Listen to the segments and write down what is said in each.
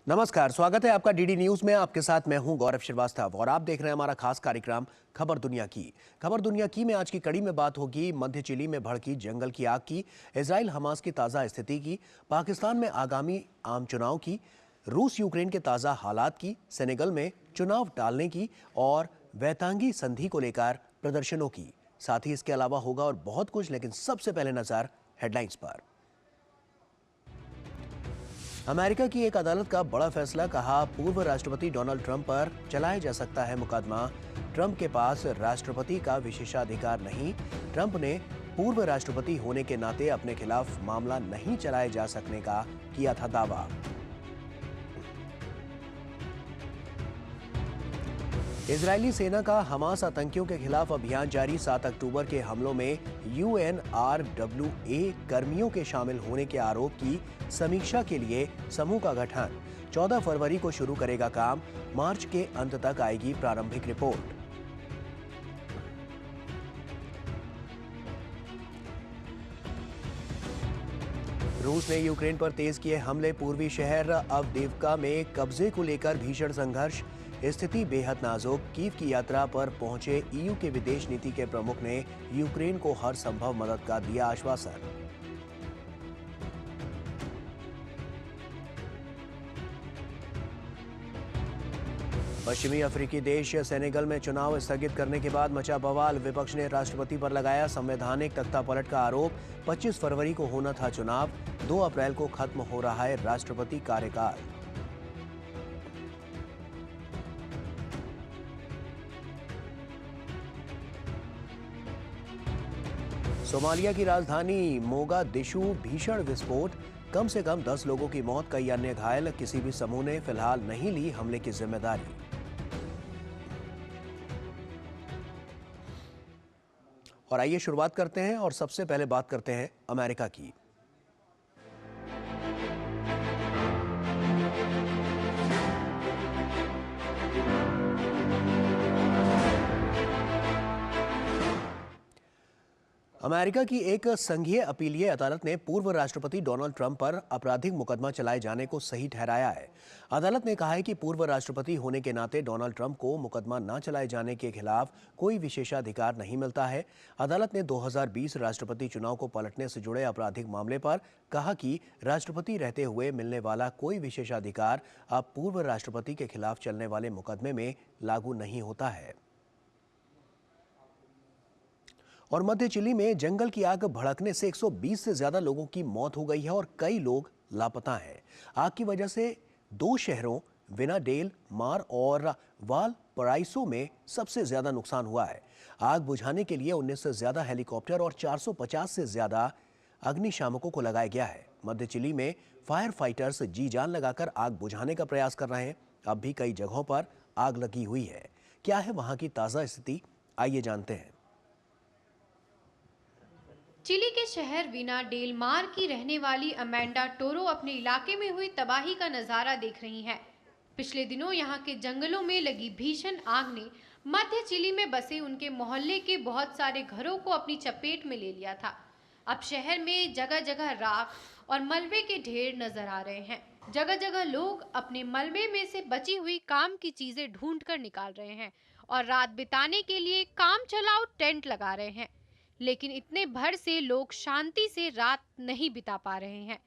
नमस्कार, स्वागत है आपका डीडी न्यूज में। आपके साथ मैं हूं गौरव श्रीवास्तव और आप देख रहे हैं हमारा खास कार्यक्रम खबर दुनिया की। खबर दुनिया की में आज की कड़ी में बात होगी मध्य चिली में भड़की जंगल की आग की, इजराइल हमास की ताज़ा स्थिति की, पाकिस्तान में आगामी आम चुनाव की, रूस यूक्रेन के ताज़ा हालात की, सेनेगल में चुनाव टालने की और वैतांगी संधि को लेकर प्रदर्शनों की। साथ ही इसके अलावा होगा और बहुत कुछ, लेकिन सबसे पहले नजर हेडलाइंस पर। अमेरिका की एक अदालत का बड़ा फैसला, कहा पूर्व राष्ट्रपति डोनाल्ड ट्रंप पर चलाया जा सकता है मुकदमा। ट्रंप के पास राष्ट्रपति का विशेषाधिकार नहीं। ट्रंप ने पूर्व राष्ट्रपति होने के नाते अपने खिलाफ मामला नहीं चलाए जा सकने का किया था दावा। इजरायली सेना का हमास आतंकियों के खिलाफ अभियान जारी। 7 अक्टूबर के हमलों में UNRWA कर्मियों के शामिल होने के आरोप की समीक्षा के लिए समूह का गठन। 14 फरवरी को शुरू करेगा काम। मार्च के अंत तक आएगी प्रारंभिक रिपोर्ट। रूस ने यूक्रेन पर तेज किए हमले। पूर्वी शहर अवदीवका में कब्जे को लेकर भीषण संघर्ष। स्थिति बेहद नाजुक। कीव की यात्रा पर पहुंचे EU के विदेश नीति के प्रमुख ने यूक्रेन को हर संभव मदद का दिया आश्वासन। पश्चिमी अफ्रीकी देश सेनेगल में चुनाव स्थगित करने के बाद मचा बवाल। विपक्ष ने राष्ट्रपति पर लगाया संवैधानिक तख्तापलट का आरोप। 25 फरवरी को होना था चुनाव। 2 अप्रैल को खत्म हो रहा है राष्ट्रपति कार्यकाल। सोमालिया की राजधानी मोगादिशु भीषण विस्फोट। कम से कम 10 लोगों की मौत, कई अन्य घायल। किसी भी समूह ने फिलहाल नहीं ली हमले की जिम्मेदारी। और आइए शुरुआत करते हैं और सबसे पहले बात करते हैं अमेरिका की। अमेरिका की एक संघीय अपीलीय अदालत ने पूर्व राष्ट्रपति डोनाल्ड ट्रंप पर आपराधिक मुकदमा चलाए जाने को सही ठहराया है। अदालत ने कहा है कि पूर्व राष्ट्रपति होने के नाते डोनाल्ड ट्रंप को मुकदमा न चलाए जाने के खिलाफ कोई विशेषाधिकार नहीं मिलता है। अदालत ने 2020 राष्ट्रपति चुनाव को पलटने से जुड़े आपराधिक मामले पर कहा कि राष्ट्रपति रहते हुए मिलने वाला कोई विशेषाधिकार अब पूर्व राष्ट्रपति के खिलाफ चलने वाले मुकदमे में लागू नहीं होता है। और मध्य चिली में जंगल की आग भड़कने से 120 से ज्यादा लोगों की मौत हो गई है और कई लोग लापता हैं। आग की वजह से 2 शहरों विना डेल मार और वाल पराइसो में सबसे ज्यादा नुकसान हुआ है। आग बुझाने के लिए 19 से ज्यादा हेलीकॉप्टर और 450 से ज्यादा अग्निशामकों को लगाया गया है। मध्य चिली में फायर फाइटर्स जी जान लगाकर आग बुझाने का प्रयास कर रहे हैं। अब भी कई जगहों पर आग लगी हुई है। क्या है वहां की ताजा स्थिति, आइए जानते हैं। चिली के शहर विना डेल मार की रहने वाली अमेंडा टोरो अपने इलाके में हुई तबाही का नजारा देख रही हैं। पिछले दिनों यहां के जंगलों में लगी भीषण आग ने मध्य चिली में बसे उनके मोहल्ले के बहुत सारे घरों को अपनी चपेट में ले लिया था। अब शहर में जगह जगह राख और मलबे के ढेर नजर आ रहे हैं। जगह जगह लोग अपने मलबे में से बची हुई काम की चीजें ढूंढ कर निकाल रहे हैं और रात बिताने के लिए काम चलाओ टेंट लगा रहे हैं। लेकिन इतने भर से लोग शांति से रात नहीं बिता पा रहे हैं।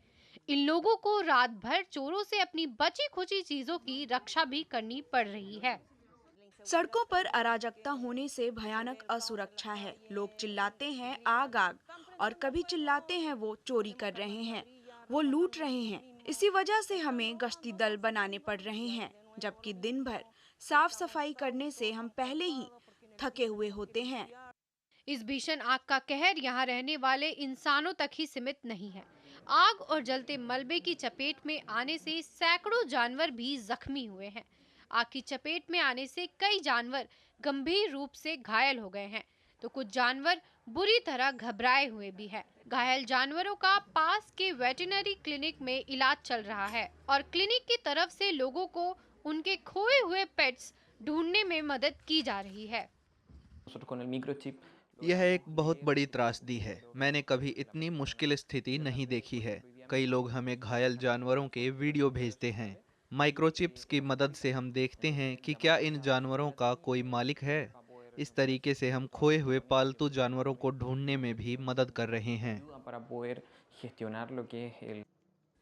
इन लोगों को रात भर चोरों से अपनी बची खुची चीजों की रक्षा भी करनी पड़ रही है। सड़कों पर अराजकता होने से भयानक असुरक्षा है। लोग चिल्लाते हैं आग आग और कभी चिल्लाते हैं वो चोरी कर रहे हैं, वो लूट रहे हैं। इसी वजह से हमें गश्ती दल बनाने पड़ रहे हैं, जबकि दिन भर साफ सफाई करने से हम पहले ही थके हुए होते हैं। इस भीषण आग का कहर यहाँ रहने वाले इंसानों तक ही सीमित नहीं है। आग और जलते मलबे की चपेट में आने से सैकड़ों जानवर भी जख्मी हुए हैं। आग की चपेट में आने से कई जानवर गंभीर रूप से घायल हो गए हैं, तो कुछ जानवर बुरी तरह घबराए हुए भी है। घायल जानवरों का पास के वेटरनरी क्लिनिक में इलाज चल रहा है और क्लिनिक की तरफ से लोगों को उनके खोए हुए पेट्स ढूंढने में मदद की जा रही है। यह एक बहुत बड़ी त्रासदी है। मैंने कभी इतनी मुश्किल स्थिति नहीं देखी है। कई लोग हमें घायल जानवरों के वीडियो भेजते हैं। माइक्रोचिप्स की मदद से हम देखते हैं कि क्या इन जानवरों का कोई मालिक है। इस तरीके से हम खोए हुए पालतू जानवरों को ढूंढने में भी मदद कर रहे हैं। Para poder gestionar lo que es el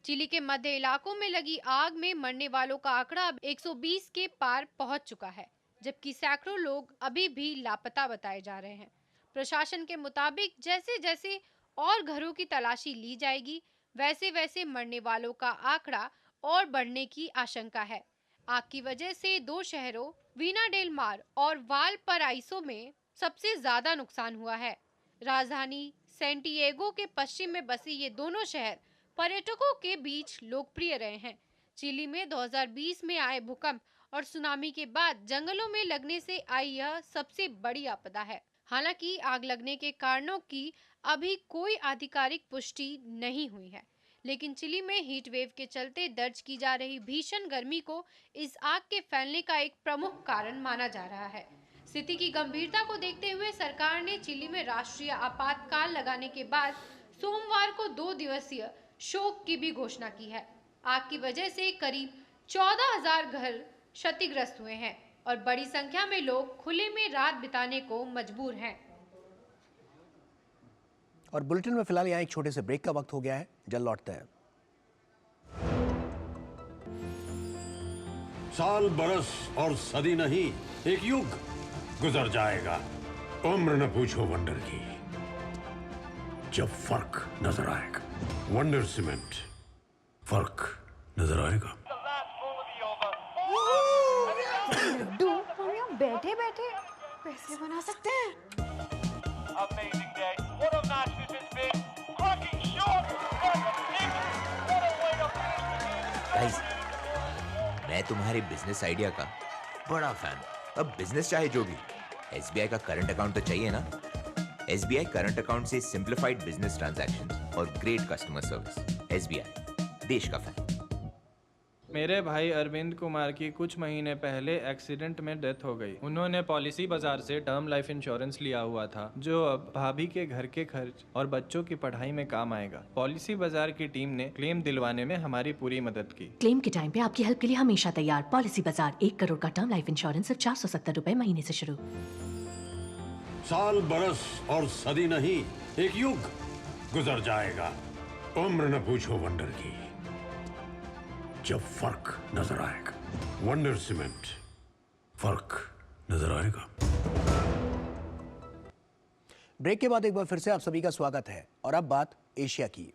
Chile के मध्य इलाकों में लगी आग में मरने वालों का आंकड़ा अब 120 के पार पहुंच चुका है, जबकि सैकड़ों लोग अभी भी लापता बताए जा रहे हैं। प्रशासन के मुताबिक जैसे जैसे और घरों की तलाशी ली जाएगी, वैसे वैसे मरने वालों का आंकड़ा और बढ़ने की आशंका है। आग की वजह से दो शहरों वीना डेल मार और वालपराइसो में सबसे ज्यादा नुकसान हुआ है। राजधानी सैंटिएगो के पश्चिम में बसे ये दोनों शहर पर्यटकों के बीच लोकप्रिय रहे हैं। चिली में 2020 में आए भूकंप और सुनामी के बाद जंगलों में लगने से आई यह सबसे बड़ी आपदा है। हालांकि आग लगने के कारणों की अभी कोई आधिकारिक पुष्टि नहीं हुई है, लेकिन चिली में हीट वेव के चलते दर्ज की जा रही भीषण गर्मी को इस आग के फैलने का एक प्रमुख कारण माना जा रहा है। स्थिति की गंभीरता को देखते हुए सरकार ने चिली में राष्ट्रीय आपातकाल लगाने के बाद सोमवार को 2 दिवसीय शोक की भी घोषणा की है। आग की वजह से करीब 14,000 घर क्षतिग्रस्त हुए हैं और बड़ी संख्या में लोग खुले में रात बिताने को मजबूर हैं। और बुलेटिन में फिलहाल यहाँ एक छोटे से ब्रेक का वक्त हो गया है, जल्द लौटते हैं। साल बरस और सदी नहीं, एक युग गुजर जाएगा। उम्र न पूछो वंडर की, जब फर्क नजर आएगा। वंडर सीमेंट, फर्क नजर आएगा। लड्डू, हम यहाँ बैठे बैठे पैसे बना सकते हैं। Amazing day. What a match this has been. Cracking shot. What a way to finish. Guys, मैं तुम्हारे बिजनेस आइडिया का बड़ा फैन हूं। अब बिजनेस चाहे जो भी, एसबीआई का करंट अकाउंट तो चाहिए ना। एसबीआई करंट अकाउंट से सिंप्लीफाइड बिजनेस ट्रांजैक्शंस और ग्रेट कस्टमर सर्विस। एसबीआई, देश का फैन। मेरे भाई अरविंद कुमार की कुछ महीने पहले एक्सीडेंट में डेथ हो गई। उन्होंने पॉलिसी बाजार से टर्म लाइफ इंश्योरेंस लिया हुआ था, जो अब भाभी के घर के खर्च और बच्चों की पढ़ाई में काम आएगा। पॉलिसी बाजार की टीम ने क्लेम दिलवाने में हमारी पूरी मदद की। क्लेम के टाइम पे आपकी हेल्प के लिए हमेशा तैयार। पॉलिसी बाजार, 1 करोड़ का टर्म लाइफ इंश्योरेंस सिर्फ 470 रुपए महीने से शुरू। साल बरस और सदी नहीं, एक युग गुजर जाएगा। उम्र न पूछो वंडर की, जब फर्क नजर आएगा। वंडर सीमेंट, फर्क नजर आएगा। ब्रेक के बाद एक बार फिर से आप सभी का स्वागत है और अब बात एशिया की।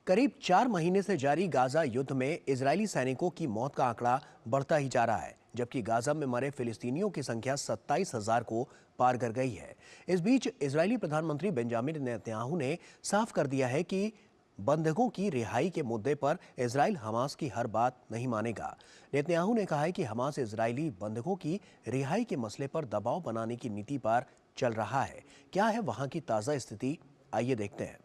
करीब 4 महीने से जारी गाजा युद्ध में इजरायली सैनिकों की मौत का आंकड़ा बढ़ता ही जा रहा है, जबकि गाजा में मरे फिलिस्तीनियों की संख्या 27,000 को पार कर गई है। इस बीच इजरायली प्रधानमंत्री बेंजामिन नेतन्याहू ने साफ कर दिया है कि बंधकों की रिहाई के मुद्दे पर इजराइल हमास की हर बात नहीं मानेगा। नेतन्याहू ने कहा है कि हमास इजरायली बंधकों की रिहाई के मसले पर दबाव बनाने की नीति पर चल रहा है। क्या है वहां की ताज़ा स्थिति, आइए देखते हैं।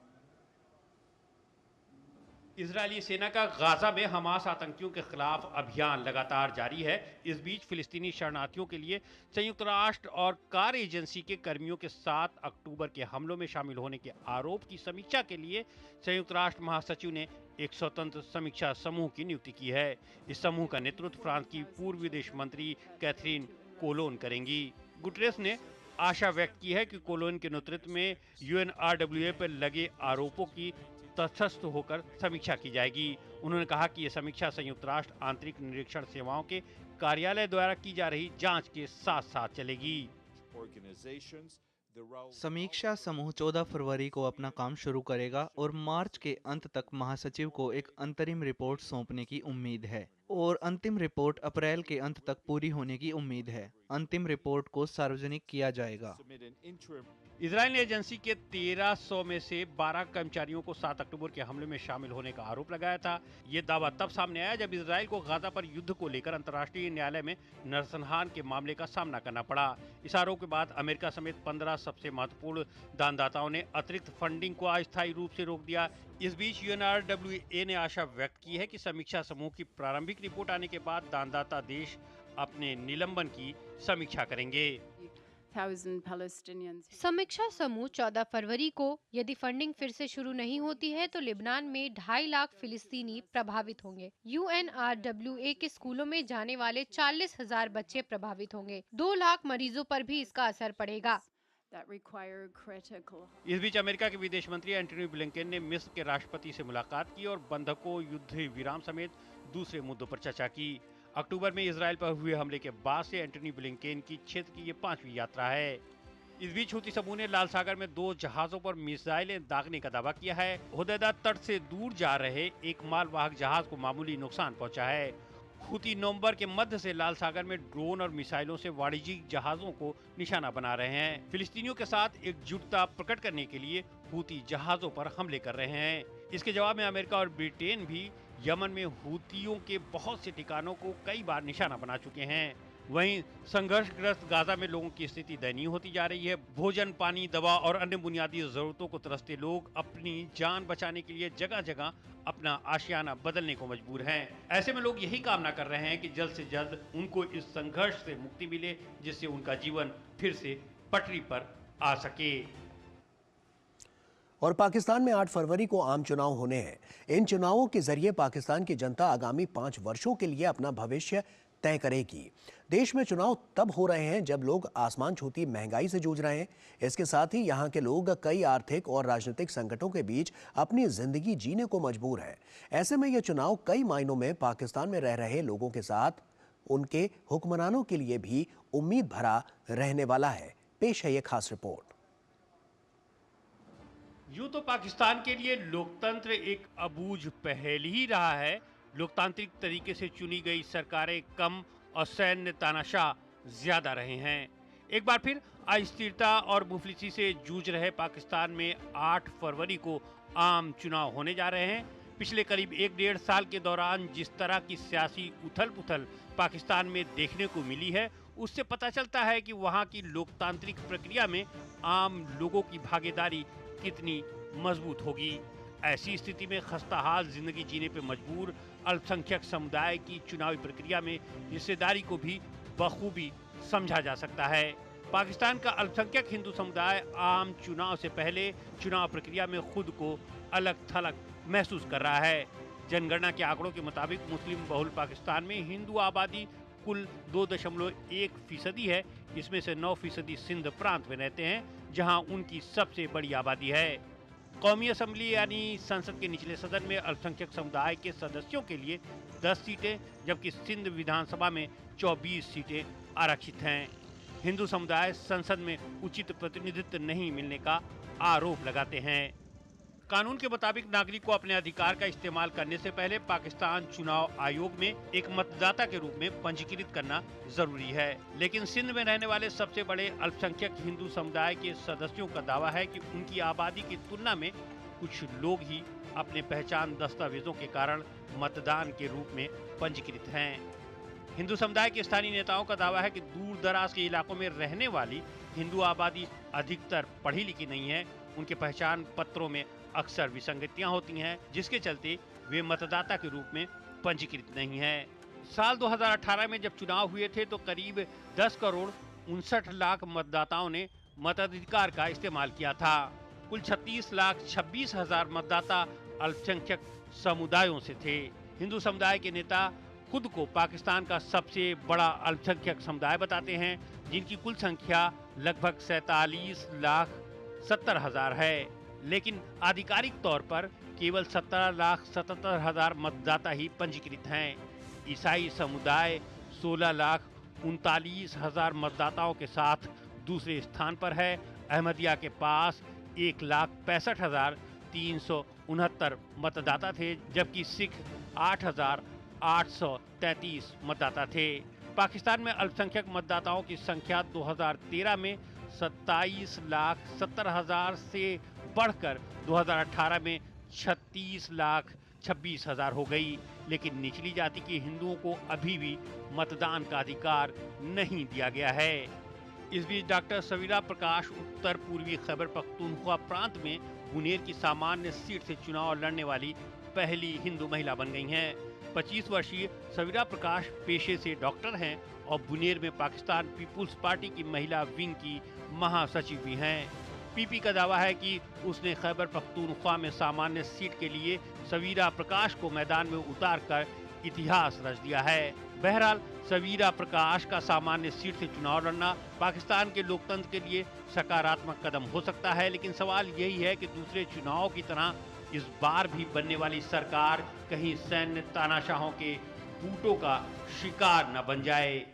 इजरायली सेना का गाजा में हमास आतंकियों के खिलाफ अभियान लगातार जारी है। इस बीच फिलिस्तीनी शरणार्थियों के लिए संयुक्त राष्ट्र और कार एजेंसी के कर्मियों के 7 अक्टूबर के हमलों में शामिल होने के आरोप की समीक्षा के लिए संयुक्त राष्ट्र महासचिव ने एक स्वतंत्र समीक्षा समूह की नियुक्ति की है। इस समूह का नेतृत्व फ्रांस की पूर्व विदेश मंत्री कैथरीन कोलोन करेंगी। गुटरेस ने आशा व्यक्त की है कि कोलोन के नेतृत्व में यूएनआरडब्ल्यूए पर लगे आरोपों की तटस्थ होकर समीक्षा की जाएगी। उन्होंने कहा कि यह समीक्षा संयुक्त राष्ट्र आंतरिक निरीक्षण सेवाओं के कार्यालय द्वारा की जा रही जांच के साथ साथ चलेगी। समीक्षा समूह 14 फरवरी को अपना काम शुरू करेगा और मार्च के अंत तक महासचिव को एक अंतरिम रिपोर्ट सौंपने की उम्मीद है और अंतिम रिपोर्ट अप्रैल के अंत तक पूरी होने की उम्मीद है। अंतिम रिपोर्ट को सार्वजनिक किया जाएगा। इजराइल एजेंसी के 1300 में से 12 कर्मचारियों को 7 अक्टूबर के हमले में शामिल होने का आरोप लगाया था। ये दावा तब सामने आया जब इजराइल को गाजा पर युद्ध को लेकर अंतर्राष्ट्रीय न्यायालय में नरसंहार के मामले का सामना करना पड़ा। इस आरोप के बाद अमेरिका समेत 15 सबसे महत्वपूर्ण दानदाताओं ने अतिरिक्त फंडिंग को अस्थायी रूप से रोक दिया। इस बीच UNRWA ने आशा व्यक्त की है कि समीक्षा समूह की प्रारंभिक रिपोर्ट आने के बाद दानदाता देश अपने निलंबन की समीक्षा करेंगे। समीक्षा समूह 14 फरवरी को यदि फंडिंग फिर से शुरू नहीं होती है तो लेबनान में 2.5 लाख फिलिस्तीनी प्रभावित होंगे। UNRWA के स्कूलों में जाने वाले 40,000 बच्चे प्रभावित होंगे। 2 लाख मरीजों पर भी इसका असर पड़ेगा। इस बीच अमेरिका के विदेश मंत्री एंटनी ब्लिंकन ने मिस्र के राष्ट्रपति से मुलाकात की और बंधकों, युद्ध विराम समेत दूसरे मुद्दों पर चर्चा की। अक्टूबर में इजराइल पर हुए हमले के बाद से एंटनी ब्लिंकन की क्षेत्र की ये 5वीं यात्रा है। इस बीच हूती समूह ने लाल सागर में 2 जहाजों पर मिसाइलें दागने का दावा किया है। हुदैदा तट से दूर जा रहे एक मालवाहक जहाज को मामूली नुकसान पहुंचा है। हूती नवंबर के मध्य से लाल सागर में ड्रोन और मिसाइलों से वाणिज्यिक जहाजों को निशाना बना रहे हैं। फिलिस्तीनियों के साथ एकजुटता प्रकट करने के लिए हूती जहाजों पर हमले कर रहे हैं। इसके जवाब में अमेरिका और ब्रिटेन भी यमन में हूतियों के बहुत से ठिकानों को कई बार निशाना बना चुके हैं। वहीं संघर्षग्रस्त गाजा में लोगों की स्थिति दयनीय होती जा रही है। भोजन, पानी, दवा और अन्य बुनियादी जरूरतों को तरसते लोग अपनी जान बचाने के लिए जगह जगह अपना आशियाना बदलने को मजबूर हैं। ऐसे में लोग यही कामना कर रहे हैं कि जल्द से जल्द उनको इस संघर्ष से मुक्ति मिले, जिससे उनका जीवन फिर से पटरी पर आ सके। और पाकिस्तान में 8 फरवरी को आम चुनाव होने हैं। इन चुनावों के जरिए पाकिस्तान की जनता आगामी 5 वर्षों के लिए अपना भविष्य तय करेगी। देश में चुनाव तब हो रहे हैं जब लोग आसमान छूती महंगाई से जूझ रहे हैं। इसके साथ ही यहाँ के लोग कई आर्थिक और राजनीतिक संकटों के बीच अपनी जिंदगी जीने को मजबूर हैं। ऐसे में यह चुनाव कई मायनों में पाकिस्तान में रह रहे लोगों के साथ उनके हुक्मरानों के लिए भी उम्मीद भरा रहने वाला है। पेश है ये खास रिपोर्ट। यूं तो पाकिस्तान के लिए लोकतंत्र एक अबूझ पहेल ही रहा है। लोकतांत्रिक तरीके से चुनी गई सरकारें कम और सैन्य तानाशाह ज्यादा रहे हैं। एक बार फिर अस्थिरता और मुफलिसी से जूझ रहे पाकिस्तान में 8 फरवरी को आम चुनाव होने जा रहे हैं। पिछले करीब 1-1.5 साल के दौरान जिस तरह की सियासी उथल-पुथल पाकिस्तान में देखने को मिली है, उससे पता चलता है कि वहाँ की लोकतांत्रिक प्रक्रिया में आम लोगों की भागीदारी कितनी मजबूत होगी। ऐसी स्थिति में खस्ताहाल जिंदगी जीने पर मजबूर अल्पसंख्यक समुदाय की चुनावी प्रक्रिया में हिस्सेदारी को भी बखूबी समझा जा सकता है। पाकिस्तान का अल्पसंख्यक हिंदू समुदाय आम चुनाव से पहले चुनाव प्रक्रिया में खुद को अलग थलग महसूस कर रहा है। जनगणना के आंकड़ों के मुताबिक मुस्लिम बहुल पाकिस्तान में हिंदू आबादी कुल 2.1% है। इसमें से 9% सिंध प्रांत में रहते हैं, जहां उनकी सबसे बड़ी आबादी है। कौमी असम्बली यानी संसद के निचले सदन में अल्पसंख्यक समुदाय के सदस्यों के लिए 10 सीटें, जबकि सिंध विधानसभा में 24 सीटें आरक्षित हैं। हिंदू समुदाय संसद में उचित प्रतिनिधित्व नहीं मिलने का आरोप लगाते हैं। कानून के मुताबिक नागरिक को अपने अधिकार का इस्तेमाल करने से पहले पाकिस्तान चुनाव आयोग में एक मतदाता के रूप में पंजीकृत करना जरूरी है। लेकिन सिंध में रहने वाले सबसे बड़े अल्पसंख्यक हिंदू समुदाय के सदस्यों का दावा है कि उनकी आबादी की तुलना में कुछ लोग ही अपने पहचान दस्तावेजों के कारण मतदान के रूप में पंजीकृत हैं। हिंदू समुदाय के स्थानीय नेताओं का दावा है कि दूर दराज के इलाकों में रहने वाली हिंदू आबादी अधिकतर पढ़ी लिखी नहीं है। उनके पहचान पत्रों में अक्सर विसंगतियां होती हैं, जिसके चलते वे मतदाता के रूप में पंजीकृत नहीं हैं। साल 2018 में जब चुनाव हुए थे तो करीब 10 करोड़ 59 लाख मतदाताओं ने मताधिकार का इस्तेमाल किया था। कुल 36,26,000 मतदाता अल्पसंख्यक समुदायों से थे। हिंदू समुदाय के नेता खुद को पाकिस्तान का सबसे बड़ा अल्पसंख्यक समुदाय बताते हैं, जिनकी कुल संख्या लगभग 47,70,000 है। लेकिन आधिकारिक तौर पर केवल 17,77,000 मतदाता ही पंजीकृत हैं। ईसाई समुदाय 16,39,000 मतदाताओं के साथ दूसरे स्थान पर है। अहमदिया के पास 1,65,369 मतदाता थे, जबकि सिख 8,833 मतदाता थे। पाकिस्तान में अल्पसंख्यक मतदाताओं की संख्या 2013 में 27,70,000 से बढ़कर 2018 में 36,26,000 हो गई। लेकिन निचली जाति के हिंदुओं को अभी भी मतदान का अधिकार नहीं दिया गया है। इस बीच डॉक्टर सवीरा प्रकाश उत्तर पूर्वी खैबर पख्तूनख्वा प्रांत में बुनेर की सामान्य सीट से चुनाव लड़ने वाली पहली हिंदू महिला बन गई हैं। 25 वर्षीय सवीरा प्रकाश पेशे से डॉक्टर हैं और बुनेर में पाकिस्तान पीपुल्स पार्टी की महिला विंग की महासचिव भी हैं। पीपी का दावा है कि उसने खैबर पख्तूनख्वा में सामान्य सीट के लिए सवीरा प्रकाश को मैदान में उतारकर इतिहास रच दिया है। बहरहाल सवीरा प्रकाश का सामान्य सीट से चुनाव लड़ना पाकिस्तान के लोकतंत्र के लिए सकारात्मक कदम हो सकता है, लेकिन सवाल यही है कि दूसरे चुनाव की तरह इस बार भी बनने वाली सरकार कहीं सैन्य तानाशाहों के बूटों का शिकार न बन जाए।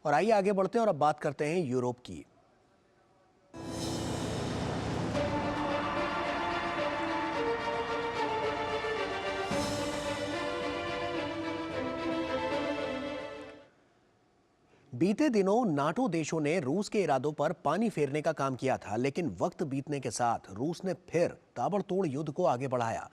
और आइए आगे बढ़ते हैं और अब बात करते हैं यूरोप की। बीते दिनों नाटो देशों ने रूस के इरादों पर पानी फेरने का काम किया था, लेकिन वक्त बीतने के साथ रूस ने फिर ताबड़तोड़ युद्ध को आगे बढ़ाया।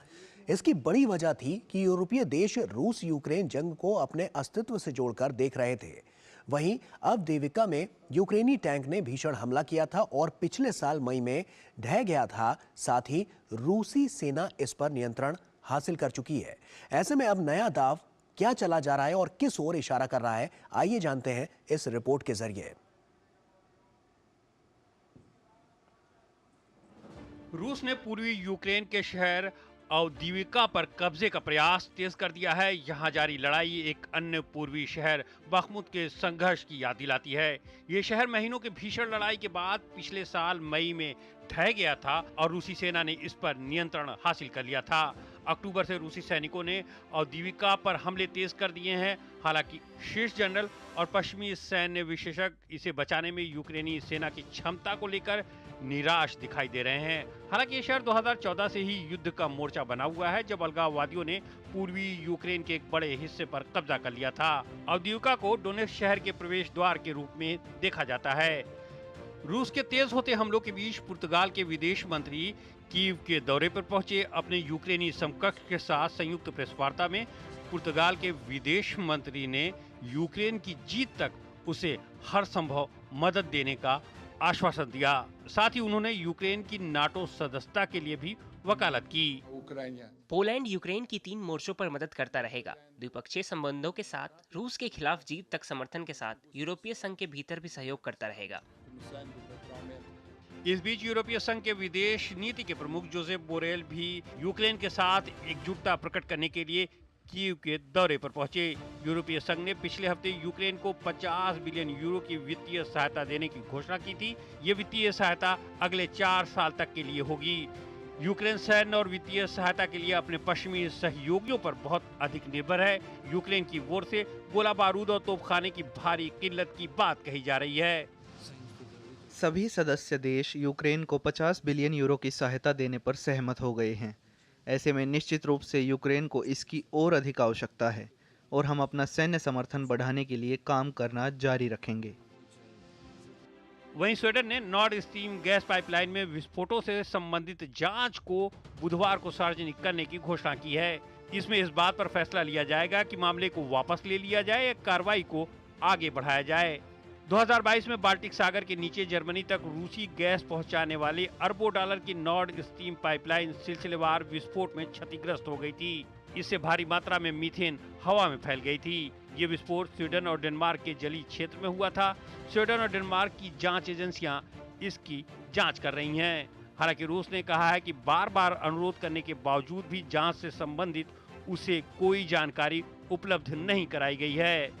इसकी बड़ी वजह थी कि यूरोपीय देश रूस यूक्रेन जंग को अपने अस्तित्व से जोड़कर देख रहे थे। वहीं अब देविका में यूक्रेनी टैंक ने भीषण हमला किया था और पिछले साल मई में ढह गया था। साथ ही रूसी सेना इस पर नियंत्रण हासिल कर चुकी है। ऐसे में अब नया दाव क्या चला जा रहा है और किस ओर इशारा कर रहा है, आइए जानते हैं इस रिपोर्ट के जरिए। रूस ने पूर्वी यूक्रेन के शहर अवदीविका पर कब्जे का प्रयास तेज कर दिया है। यहां जारी लड़ाई एक अन्य पूर्वी शहर बखमुत के संघर्ष की याद दिलाती है। ये शहर महीनों के भीषण लड़ाई के बाद पिछले साल मई में ढह गया था और रूसी सेना ने इस पर नियंत्रण हासिल कर लिया था। अक्टूबर से रूसी सैनिकों ने अवदीविका पर हमले तेज कर दिए हैं। हालांकि शीर्ष जनरल और पश्चिमी सैन्य विशेषज्ञ इसे बचाने में यूक्रेनी सेना की क्षमता को लेकर निराश दिखाई दे रहे हैं। हालांकि ये शहर 2014 से ही युद्ध का मोर्चा बना हुआ है, जब अलगाववादियों ने पूर्वी यूक्रेन के एक बड़े हिस्से पर कब्जा कर लिया था। अवदीविका को डोनेट्स्क शहर के प्रवेश द्वार के रूप में देखा जाता है। रूस के तेज होते हमलों के बीच पुर्तगाल के विदेश मंत्री कीव के दौरे पर पहुंचे। अपने यूक्रेनी समकक्ष के साथ संयुक्त प्रेस वार्ता में पुर्तगाल के विदेश मंत्री ने यूक्रेन की जीत तक उसे हर संभव मदद देने का आश्वासन दिया। साथ ही उन्होंने यूक्रेन की नाटो सदस्यता के लिए भी वकालत की। पोलैंड यूक्रेन की 3 मोर्चों पर मदद करता रहेगा। द्विपक्षीय संबंधों के साथ रूस के खिलाफ जीत तक समर्थन के साथ यूरोपीय संघ के भीतर भी सहयोग करता रहेगा। इस बीच यूरोपीय संघ के विदेश नीति के प्रमुख जोसेफ बोरेल भी यूक्रेन के साथ एकजुटता प्रकट करने के लिए कीव के दौरे पर पहुंचे। यूरोपीय संघ ने पिछले हफ्ते यूक्रेन को 50 बिलियन यूरो की वित्तीय सहायता देने की घोषणा की थी। ये वित्तीय सहायता अगले 4 साल तक के लिए होगी। यूक्रेन सैन्य और वित्तीय सहायता के लिए अपने पश्चिमी सहयोगियों पर बहुत अधिक निर्भर है। यूक्रेन की ओर से गोला बारूद और तोपखाने की भारी किल्लत की बात कही जा रही है। सभी सदस्य देश यूक्रेन को 50 बिलियन यूरो की सहायता देने पर सहमत हो गए हैं। ऐसे में निश्चित रूप से यूक्रेन को इसकी और अधिक आवश्यकता है और हम अपना सैन्य समर्थन बढ़ाने के लिए काम करना जारी रखेंगे। वहीं स्वीडन ने नॉर्ड स्ट्रीम गैस पाइपलाइन में विस्फोटों से संबंधित जांच को बुधवार को सार्वजनिक करने की घोषणा की है। इसमें इस बात पर फैसला लिया जाएगा कि मामले को वापस ले लिया जाए या कार्रवाई को आगे बढ़ाया जाए। 2022 में बाल्टिक सागर के नीचे जर्मनी तक रूसी गैस पहुंचाने वाली अरबों डॉलर की नॉर्ड स्ट्रीम पाइपलाइन सिलसिलेवार विस्फोट में क्षतिग्रस्त हो गई थी। इससे भारी मात्रा में मीथेन हवा में फैल गई थी। ये विस्फोट स्वीडन और डेनमार्क के जलीय क्षेत्र में हुआ था। स्वीडन और डेनमार्क की जांच एजेंसियां इसकी जांच कर रही हैं। हालांकि रूस ने कहा है कि बार-बार अनुरोध करने के बावजूद भी जांच से संबंधित उसे कोई जानकारी उपलब्ध नहीं कराई गई है।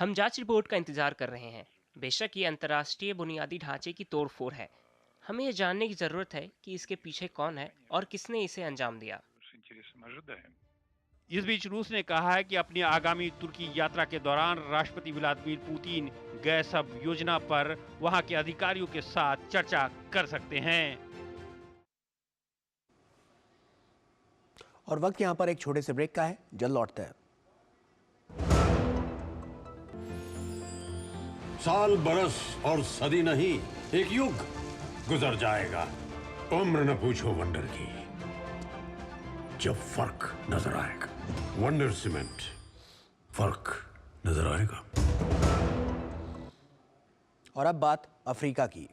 हम जांच रिपोर्ट का इंतजार कर रहे हैं। बेशक ये अंतर्राष्ट्रीय बुनियादी ढांचे की तोड़फोड़ है। हमें ये जानने की जरूरत है कि इसके पीछे कौन है और किसने इसे अंजाम दिया। इस बीच रूस ने कहा है कि अपनी आगामी तुर्की यात्रा के दौरान राष्ट्रपति व्लादिमीर पुतिन गैस हब योजना पर वहां के अधिकारियों के साथ चर्चा कर सकते हैं। और वक्त यहां पर एक छोटे से ब्रेक का है, जल्द लौटते हैं। साल बरस और सदी नहीं, एक युग गुजर जाएगा। उम्र न पूछो वंडर की, जब फर्क नजर आएगा। वंडर सीमेंट, फर्क नजर आएगा। और अब बात अफ्रीका की।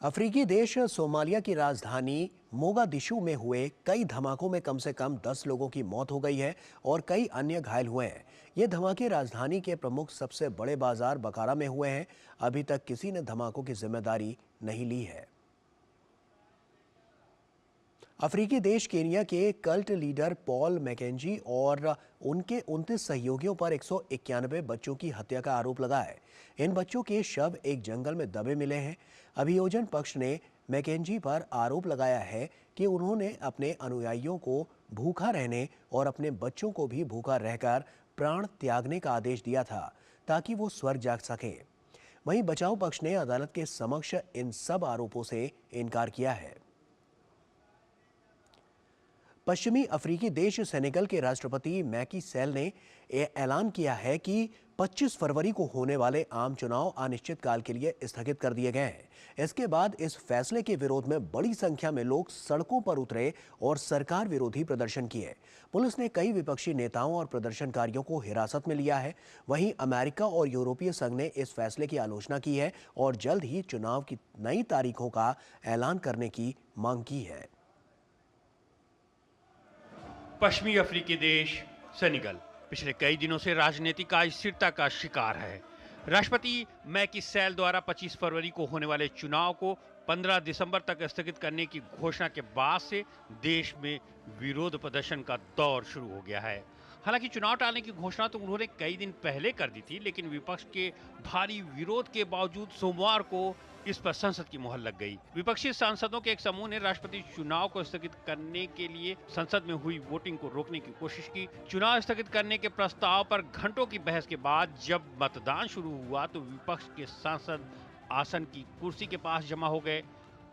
अफ्रीकी देश सोमालिया की राजधानी मोगादिशु में हुए कई धमाकों में कम से कम 10 लोगों की मौत हो गई है और कई अन्य घायल हुए हैं। ये धमाके राजधानी के प्रमुख सबसे बड़े बाजार बकारा में हुए हैं। अभी तक किसी ने धमाकों की जिम्मेदारी नहीं ली है। अफ्रीकी देश केनिया के कल्ट लीडर पॉल मैकेंजी और उनके 29 सहयोगियों पर 191 बच्चों की हत्या का आरोप लगा है। इन बच्चों के शव एक जंगल में दबे मिले हैं। अभियोजन पक्ष ने मैकेंजी पर आरोप लगाया है कि उन्होंने अपने अनुयायियों को भूखा रहने और अपने बच्चों को भी भूखा रहकर प्राण त्यागने का आदेश दिया था ताकि वो स्वर्ग जाग सकें। वहीं बचाव पक्ष ने अदालत के समक्ष इन सब आरोपों से इनकार किया है। पश्चिमी अफ्रीकी देश सेनेगल के राष्ट्रपति मैकी सैल ने ऐलान किया है कि 25 फरवरी को होने वाले आम चुनाव अनिश्चित काल के लिए स्थगित कर दिए गए हैं। इसके बाद इस फैसले के विरोध में बड़ी संख्या में लोग सड़कों पर उतरे और सरकार विरोधी प्रदर्शन किए। पुलिस ने कई विपक्षी नेताओं और प्रदर्शनकारियों को हिरासत में लिया है। वहीं अमेरिका और यूरोपीय संघ ने इस फैसले की आलोचना की है और जल्द ही चुनाव की नई तारीखों का ऐलान करने की मांग की है। पश्चिमी अफ्रीकी देश सेनेगल पिछले कई दिनों से राजनीतिक अस्थिरता का शिकार है। राष्ट्रपति मैकी सैल द्वारा 25 फरवरी को होने वाले चुनाव को 15 दिसंबर तक स्थगित करने की घोषणा के बाद से देश में विरोध प्रदर्शन का दौर शुरू हो गया है। हालांकि चुनाव टालने की घोषणा तो उन्होंने कई दिन पहले कर दी थी, लेकिन विपक्ष के भारी विरोध के बावजूद सोमवार को इस पर संसद की मुहर लग गई। विपक्षी सांसदों के एक समूह ने राष्ट्रपति चुनाव को स्थगित करने के लिए संसद में हुई वोटिंग को रोकने की कोशिश की। चुनाव स्थगित करने के प्रस्ताव पर घंटों की बहस के बाद जब मतदान शुरू हुआ तो विपक्ष के सांसद आसन की कुर्सी के पास जमा हो गए,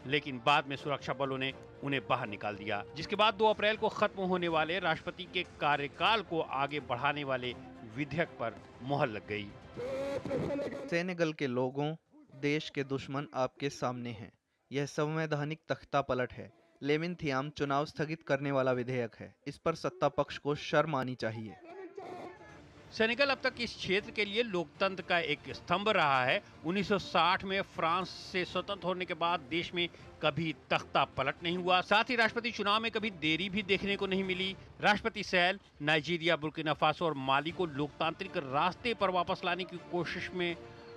लेकिन बाद में सुरक्षा बलों ने उन्हें बाहर निकाल दिया, जिसके बाद 2 अप्रैल को खत्म होने वाले राष्ट्रपति के कार्यकाल को आगे बढ़ाने वाले विधेयक पर मुहर लग गई। सेनेगल के लोगों, देश के दुश्मन आपके सामने हैं। यह संवैधानिक तख्ता पलट है। लेमिन थियाम चुनाव स्थगित करने वाला विधेयक है। इस पर सत्ता पक्ष को शर्म आनी चाहिए। सेनेगल अब तक इस क्षेत्र के लिए लोकतंत्र का एक स्तंभ रहा है। 1960 में फ्रांस से स्वतंत्र होने के बाद देश में कभी तख्ता पलट नहीं हुआ। साथ ही राष्ट्रपति चुनाव में कभी देरी भी देखने को नहीं मिली। राष्ट्रपति सैल नाइजीरिया, बुर्किना फासो और माली को लोकतांत्रिक रास्ते पर वापस लाने की कोशिश में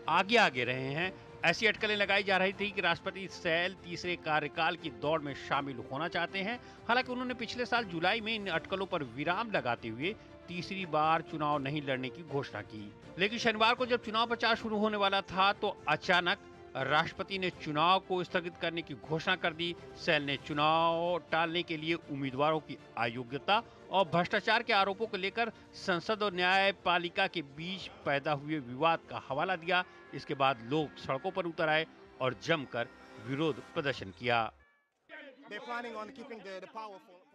आगे रहे हैं। ऐसी अटकलें लगाई जा रही थी कि राष्ट्रपति सैल तीसरे कार्यकाल की दौड़ में शामिल होना चाहते हैं। हालांकि उन्होंने पिछले साल जुलाई में इन अटकलों पर विराम लगाते हुए तीसरी बार चुनाव नहीं लड़ने की घोषणा की। लेकिन शनिवार को जब चुनाव प्रचार शुरू होने वाला था तो अचानक राष्ट्रपति ने चुनाव को स्थगित करने की घोषणा कर दी। सैल ने चुनाव टालने के लिए उम्मीदवारों की अयोग्यता और भ्रष्टाचार के आरोपों को लेकर संसद और न्यायपालिका के बीच पैदा हुए विवाद का हवाला दिया। इसके बाद लोग सड़कों पर उतर आए और जमकर विरोध प्रदर्शन किया।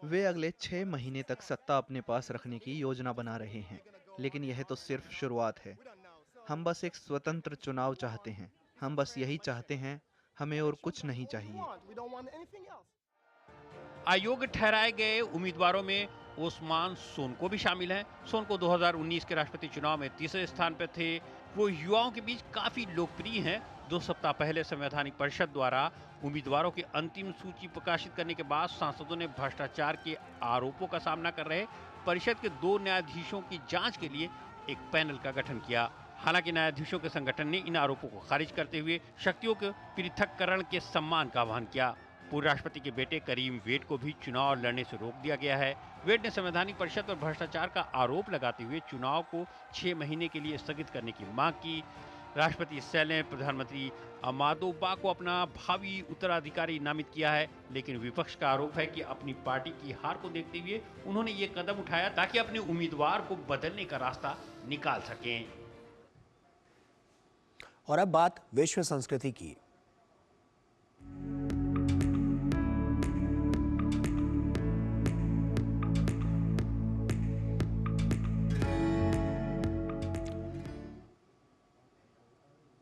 वे अगले 6 महीने तक सत्ता अपने पास रखने की योजना बना रहे हैं, लेकिन यह तो सिर्फ शुरुआत है। हम बस एक स्वतंत्र चुनाव चाहते हैं। हम बस यही चाहते हैं। हमें और कुछ नहीं चाहिए। अयोग्य ठहराए गए उम्मीदवारों में ओस्मान सोनको भी शामिल हैं। सोनको 2019 के राष्ट्रपति चुनाव में तीसरे स्थान पर थे। वो युवाओं के बीच काफी लोकप्रिय हैं। 2 सप्ताह पहले संवैधानिक परिषद द्वारा उम्मीदवारों की अंतिम सूची प्रकाशित करने के बाद सांसदों ने भ्रष्टाचार के आरोपों का सामना कर रहे परिषद के 2 न्यायाधीशों की जांच के लिए एक पैनल का गठन किया। हालांकि न्यायाधीशों के संगठन ने इन आरोपों को खारिज करते हुए शक्तियों के पृथक्करण के सम्मान का आह्वान किया। पूर्व राष्ट्रपति के बेटे करीम वेड को भी चुनाव लड़ने से रोक दिया गया है। वेड ने संवैधानिक परिषद पर भ्रष्टाचार का आरोप लगाते हुए चुनाव को 6 महीने के लिए स्थगित करने की मांग की। राष्ट्रपति सैल ने प्रधानमंत्री अमादो बा को अपना भावी उत्तराधिकारी नामित किया है, लेकिन विपक्ष का आरोप है कि अपनी पार्टी की हार को देखते हुए उन्होंने ये कदम उठाया ताकि अपने उम्मीदवार को बदलने का रास्ता निकाल सकें। और अब बात विश्व संस्कृति की।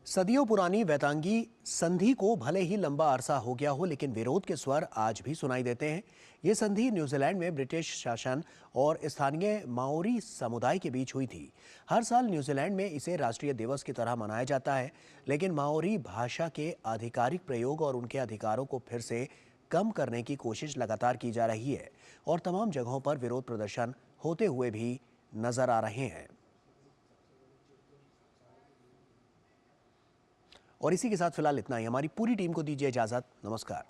सदियों पुरानी वैतांगी संधि को भले ही लंबा अरसा हो गया हो, लेकिन विरोध के स्वर आज भी सुनाई देते हैं। ये संधि न्यूजीलैंड में ब्रिटिश शासन और स्थानीय माओरी समुदाय के बीच हुई थी। हर साल न्यूजीलैंड में इसे राष्ट्रीय दिवस की तरह मनाया जाता है, लेकिन माओरी भाषा के आधिकारिक प्रयोग और उनके अधिकारों को फिर से कम करने की कोशिश लगातार की जा रही है और तमाम जगहों पर विरोध प्रदर्शन होते हुए भी नजर आ रहे हैं। और इसी के साथ फिलहाल इतना ही। हमारी पूरी टीम को दीजिए इजाजत। नमस्कार।